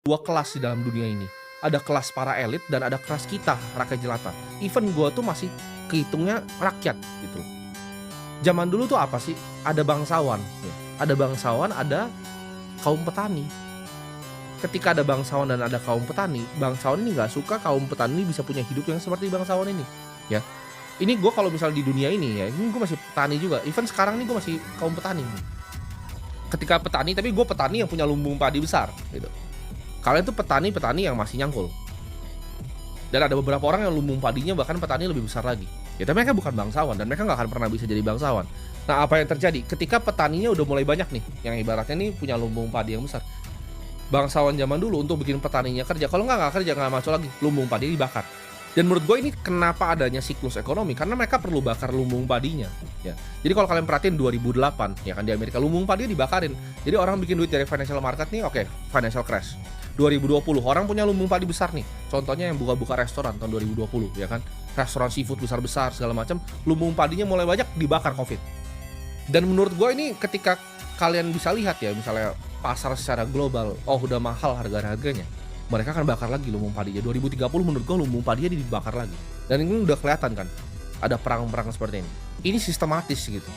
2 kelas di dalam dunia ini. Ada kelas para elit dan ada kelas kita, rakyat jelata. Even gua tuh masih kehitungnya rakyat gitu loh. Zaman dulu tuh apa sih? Ada bangsawan, ya. Ada bangsawan, ada kaum petani. Ketika ada bangsawan dan ada kaum petani, bangsawan ini nggak suka kaum petani ini bisa punya hidup yang seperti bangsawan ini, ya. Ini gue kalau misalnya di dunia ini ya, ini gue masih petani juga. Even sekarang ini gue masih kaum petani. Ketika petani, tapi gue petani yang punya lumbung padi besar, gitu. Kalian tuh petani-petani yang masih nyangkul. Dan ada beberapa orang yang lumbung padinya bahkan petani lebih besar lagi. Ya, tapi mereka bukan bangsawan dan mereka nggak akan pernah bisa jadi bangsawan. Nah, apa yang terjadi? Ketika petaninya udah mulai banyak nih, yang ibaratnya nih punya lumbung padi yang besar. Bangsawan zaman dulu untuk bikin petaninya kerja, kalau nggak kerja, nggak masuk lagi, lumbung padi dibakar. Dan menurut gue ini kenapa adanya siklus ekonomi, karena mereka perlu bakar lumbung padinya, ya. Jadi kalau kalian perhatiin 2008, ya kan di Amerika lumbung padi dibakarin. Jadi orang bikin duit dari financial market nih, oke, financial crash. 2020 orang punya lumbung padi besar nih. Contohnya yang buka-buka restoran tahun 2020, ya kan. Restoran seafood besar-besar segala macam, lumbung padinya mulai banyak dibakar Covid. Dan menurut gue ini ketika kalian bisa lihat ya, misalnya pasar secara global, oh udah mahal harganya, mereka akan bakar lagi lumbung padinya. 2030 menurut gue lumbung padinya dibakar lagi. Dan ini udah kelihatan kan, ada perang-perang seperti ini. Ini sistematis gitu.